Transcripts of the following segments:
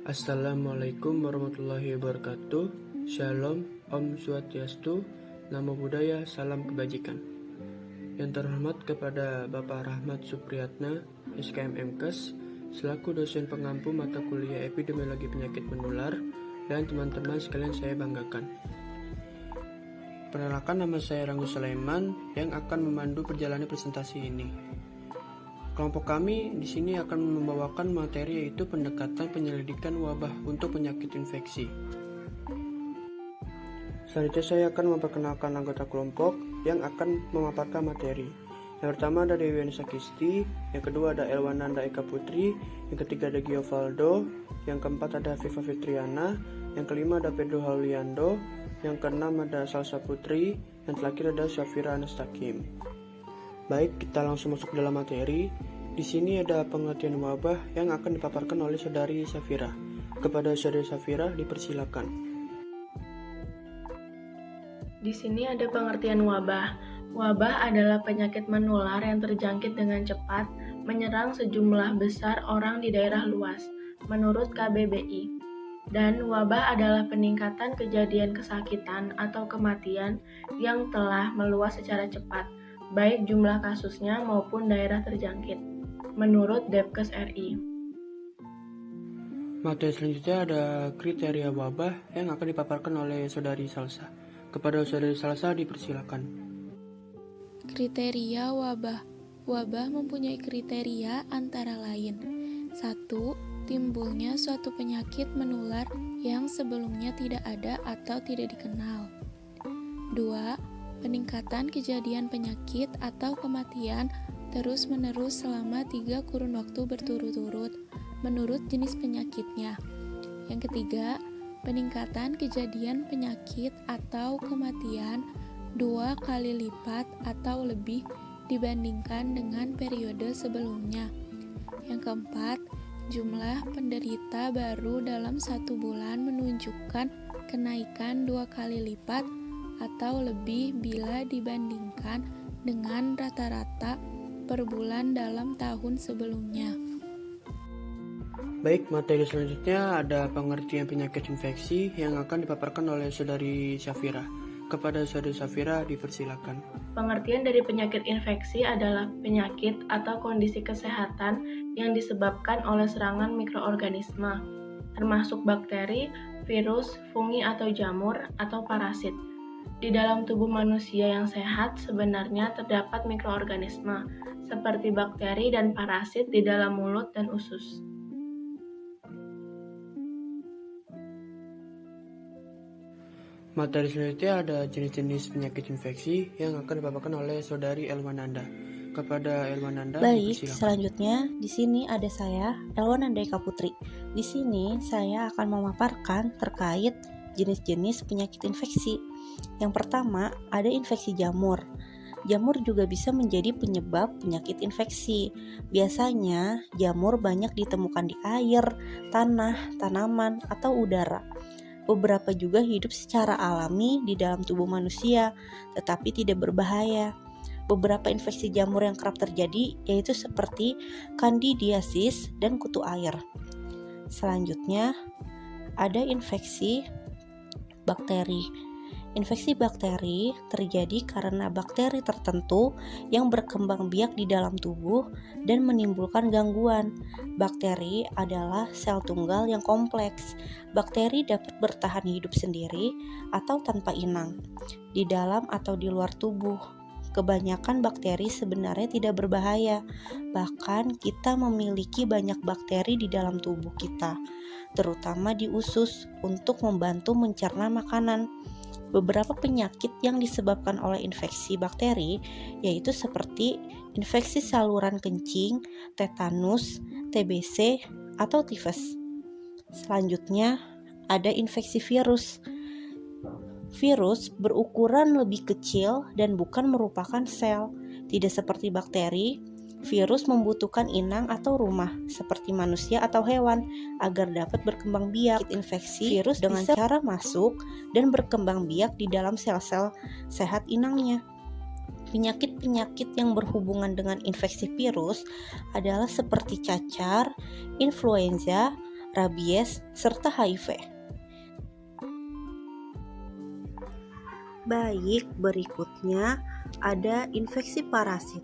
Assalamualaikum warahmatullahi wabarakatuh. Shalom, Om Swastiastu, Namo Buddhaya, Salam Kebajikan. Yang terhormat kepada Bapak Rahmat Supriyatna, SKM MKes, selaku dosen pengampu mata kuliah epidemiologi penyakit menular, dan teman-teman sekalian saya banggakan. Perkenalkan, nama saya Ranggu Sulaiman yang akan memandu perjalanan presentasi ini. Kelompok kami di sini akan membawakan materi yaitu pendekatan penyelidikan wabah untuk penyakit infeksi. Selanjutnya saya akan memperkenalkan anggota kelompok yang akan memaparkan materi. Yang pertama ada Dewi Anissa Kisti, yang kedua ada Elwananda Eka Putri, yang ketiga ada Giovaldo, yang keempat ada Viva Fitriana, yang kelima ada Pedro Hauliando, yang keenam ada Salsa Putri, yang terakhir ada Syafira Anastakim. Baik, kita langsung masuk dalam materi. Di sini ada pengertian wabah yang akan dipaparkan oleh Saudari Syafira. Kepada Saudari Syafira dipersilakan. Di sini ada pengertian wabah. Wabah adalah penyakit menular yang terjangkit dengan cepat, menyerang sejumlah besar orang di daerah luas, menurut KBBI. Dan wabah adalah peningkatan kejadian kesakitan atau kematian yang telah meluas secara cepat, baik jumlah kasusnya maupun daerah terjangkit, menurut Depkes RI. Materi selanjutnya ada kriteria wabah yang akan dipaparkan oleh Saudari Salsa. Kepada Saudari Salsa dipersilakan. Kriteria wabah. Wabah mempunyai kriteria antara lain: 1. Timbulnya suatu penyakit menular yang sebelumnya tidak ada atau tidak dikenal. 2. Peningkatan kejadian penyakit atau kematian terus-menerus selama 3 kurun waktu berturut-turut menurut jenis penyakitnya. Yang ketiga, peningkatan kejadian penyakit atau kematian 2 kali lipat atau lebih dibandingkan dengan periode sebelumnya. Yang keempat, jumlah penderita baru dalam 1 bulan menunjukkan kenaikan 2 kali lipat atau lebih bila dibandingkan dengan rata-rata per bulan dalam tahun sebelumnya. Baik, materi selanjutnya ada pengertian penyakit infeksi yang akan dipaparkan oleh Saudari Syafira. Kepada Saudari Syafira dipersilakan. Pengertian dari penyakit infeksi adalah penyakit atau kondisi kesehatan yang disebabkan oleh serangan mikroorganisme, termasuk bakteri, virus, fungi atau jamur, atau parasit. Di dalam tubuh manusia yang sehat sebenarnya terdapat mikroorganisme, seperti bakteri dan parasit di dalam mulut dan usus. Materi selanjutnya ada jenis-jenis penyakit infeksi yang akan dipaparkan oleh Saudari Elwananda. Kepada Elwananda Baik, dipersilakan. selanjutnya di sini ada saya, Elwananda Eka Putri. Di sini saya akan memaparkan terkait jenis-jenis penyakit infeksi. Yang pertama, ada infeksi jamur. Jamur juga bisa menjadi penyebab penyakit infeksi. Biasanya, jamur banyak ditemukan di air, tanah, tanaman, atau udara. Beberapa juga hidup secara alami di dalam tubuh manusia, tetapi tidak berbahaya. Beberapa infeksi jamur yang kerap terjadi yaitu seperti Candidiasis dan kutu air. Selanjutnya, ada infeksi bakteri. Infeksi bakteri terjadi karena bakteri tertentu yang berkembang biak di dalam tubuh dan menimbulkan gangguan. Bakteri adalah sel tunggal yang kompleks. Bakteri dapat bertahan hidup sendiri atau tanpa inang, di dalam atau di luar tubuh. Kebanyakan bakteri sebenarnya tidak berbahaya. Bahkan kita memiliki banyak bakteri di dalam tubuh kita, terutama di usus, untuk membantu mencerna makanan. Beberapa penyakit yang disebabkan oleh infeksi bakteri yaitu seperti infeksi saluran kencing, tetanus, TBC, atau tifus. Selanjutnya ada infeksi virus. Virus berukuran lebih kecil dan bukan merupakan sel. Tidak seperti bakteri, virus membutuhkan inang atau rumah seperti manusia atau hewan agar dapat berkembang biak. Infeksi virus dengan cara masuk dan berkembang biak di dalam sel-sel sehat inangnya. Penyakit-penyakit yang berhubungan dengan infeksi virus adalah seperti cacar, influenza, rabies, serta HIV. Baik, berikutnya ada infeksi parasit.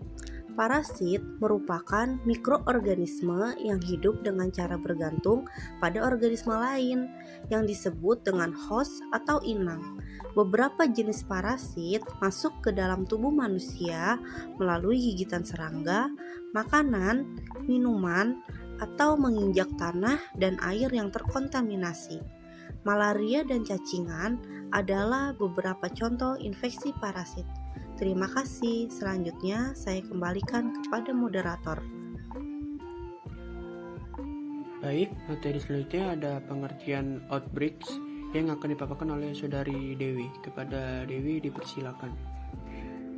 Parasit merupakan mikroorganisme yang hidup dengan cara bergantung pada organisme lain yang disebut dengan host atau inang. Beberapa jenis parasit masuk ke dalam tubuh manusia melalui gigitan serangga, makanan, minuman, atau menginjak tanah dan air yang terkontaminasi. Malaria dan cacingan adalah beberapa contoh infeksi parasit. Terima kasih. Selanjutnya saya kembalikan kepada moderator. Baik, materi selanjutnya ada pengertian outbreaks yang akan dipaparkan oleh Saudari Dewi. Kepada Dewi dipersilakan.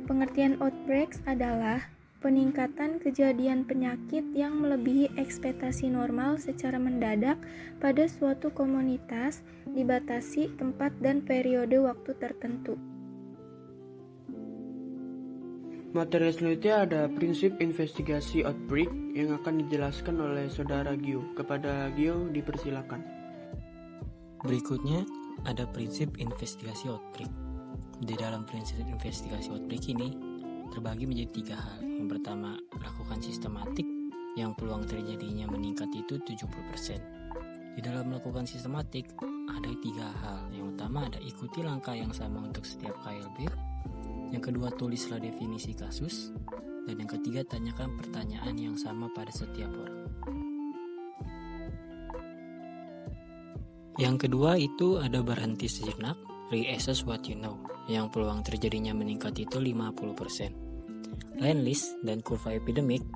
Pengertian outbreaks adalah peningkatan kejadian penyakit yang melebihi ekspektasi normal secara mendadak pada suatu komunitas, dibatasi tempat dan periode waktu tertentu. Materi selanjutnya ada prinsip investigasi outbreak yang akan dijelaskan oleh Saudara Gio. Kepada Gio dipersilakan. Berikutnya ada prinsip investigasi outbreak. Di dalam prinsip investigasi outbreak ini terbagi menjadi 3 hal. Yang pertama, lakukan sistematik yang peluang terjadinya meningkat itu 70%. Di dalam melakukan sistematik ada 3 hal. Yang utama ada ikuti langkah yang sama untuk setiap KLB. Yang kedua, tulislah definisi kasus. Dan yang ketiga, tanyakan pertanyaan yang sama pada setiap orang. Yang kedua itu ada berhenti sejenak, reassess what you know, yang peluang terjadinya meningkat itu 50%. Line list dan kurva epidemik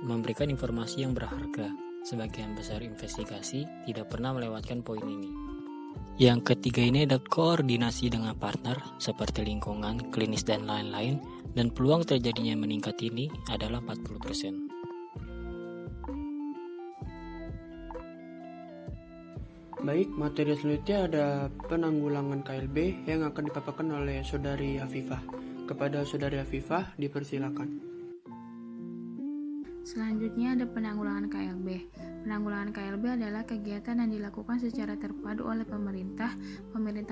memberikan informasi yang berharga. Sebagian besar investigasi tidak pernah melewatkan poin ini. Yang ketiga ini ada koordinasi dengan partner seperti lingkungan, klinis dan lain-lain, dan peluang terjadinya meningkat ini adalah 40%. Baik, materi selanjutnya ada penanggulangan KLB yang akan dipaparkan oleh Saudari Afifah. Kepada Saudari Afifah dipersilakan. Selanjutnya ada penanggulangan KLB. Penanggulangan KLB adalah kegiatan yang dilakukan secara terpadu oleh pemerintah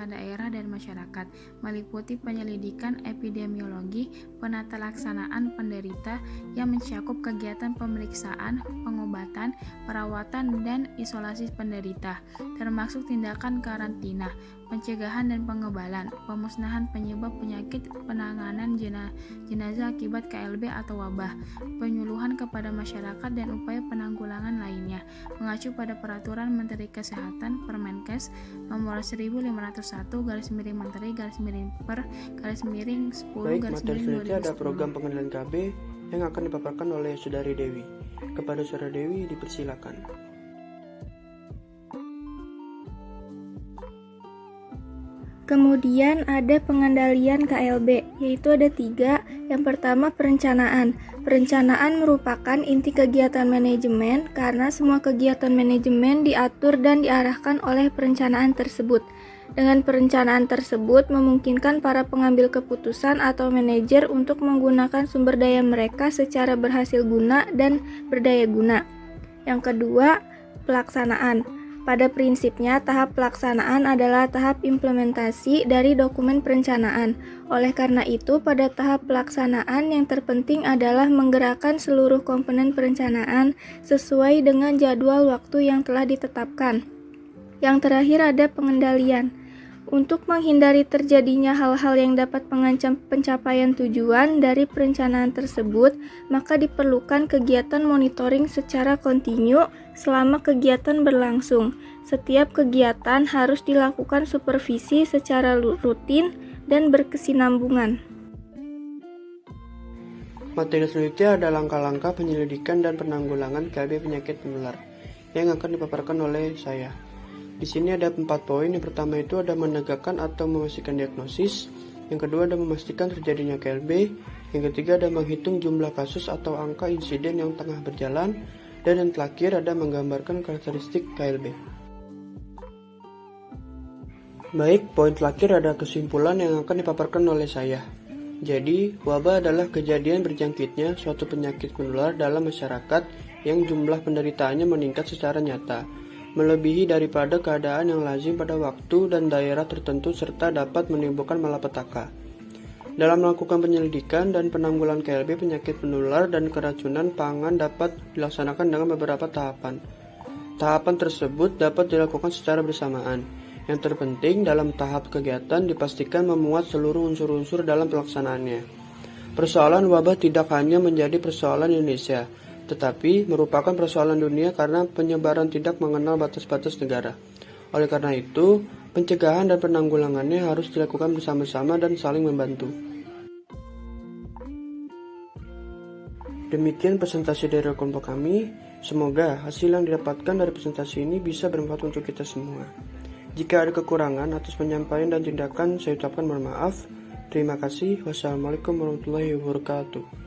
daerah dan masyarakat, meliputi penyelidikan epidemiologi, penata laksanaan penderita yang mencakup kegiatan pemeriksaan, pengobatan, perawatan, dan isolasi penderita, termasuk tindakan karantina, pencegahan dan pengebalan, pemusnahan penyebab penyakit, penanganan jenazah akibat KLB atau wabah, penyuluhan kepada masyarakat dan upaya penanggulangan lainnya, mengacu pada Peraturan Menteri Kesehatan Permenkes nomor 1501/Menteri/Per/10/2020. Baik, materi selanjutnya ada program pengendalian KB yang akan dipaparkan oleh Saudari Dewi. Kepada Saudari Dewi dipersilakan. Kemudian ada pengendalian KLB, yaitu ada 3. Yang pertama, perencanaan. Perencanaan merupakan inti kegiatan manajemen karena semua kegiatan manajemen diatur dan diarahkan oleh perencanaan tersebut. Dengan perencanaan tersebut memungkinkan para pengambil keputusan atau manajer untuk menggunakan sumber daya mereka secara berhasil guna dan berdaya guna. Yang kedua, pelaksanaan. Pada prinsipnya, tahap pelaksanaan adalah tahap implementasi dari dokumen perencanaan. Oleh karena itu, pada tahap pelaksanaan yang terpenting adalah menggerakkan seluruh komponen perencanaan sesuai dengan jadwal waktu yang telah ditetapkan. Yang terakhir ada pengendalian. Untuk menghindari terjadinya hal-hal yang dapat mengancam pencapaian tujuan dari perencanaan tersebut, maka diperlukan kegiatan monitoring secara kontinu selama kegiatan berlangsung. Setiap kegiatan harus dilakukan supervisi secara rutin dan berkesinambungan. Materi selanjutnya ada langkah-langkah penyelidikan dan penanggulangan KLB penyakit menular yang akan dipaparkan oleh saya. Di sini ada 4 poin. Yang pertama itu ada menegakkan atau memastikan diagnosis. Yang kedua ada memastikan terjadinya KLB. Yang ketiga ada menghitung jumlah kasus atau angka insiden yang tengah berjalan. Dan yang terakhir ada menggambarkan karakteristik KLB. Baik, poin terakhir ada kesimpulan yang akan dipaparkan oleh saya. Jadi, wabah adalah kejadian berjangkitnya suatu penyakit menular dalam masyarakat yang jumlah penderitaannya meningkat secara nyata. melebihi daripada keadaan yang lazim pada waktu dan daerah tertentu serta dapat menimbulkan malapetaka. Dalam melakukan penyelidikan dan penanggulangan KLB, penyakit menular dan keracunan pangan dapat dilaksanakan dengan beberapa tahapan. Tahapan tersebut dapat dilakukan secara bersamaan. Yang terpenting dalam tahap kegiatan dipastikan memuat seluruh unsur-unsur dalam pelaksanaannya. Persoalan wabah tidak hanya menjadi persoalan Indonesia, tetapi merupakan persoalan dunia karena penyebaran tidak mengenal batas-batas negara. Oleh karena itu, pencegahan dan penanggulangannya harus dilakukan bersama-sama dan saling membantu. Demikian presentasi dari kelompok kami. Semoga hasil yang didapatkan dari presentasi ini bisa bermanfaat untuk kita semua. Jika ada kekurangan atas penyampaian dan tindakan, saya ucapkan mohon maaf. Terima kasih. Wassalamualaikum warahmatullahi wabarakatuh.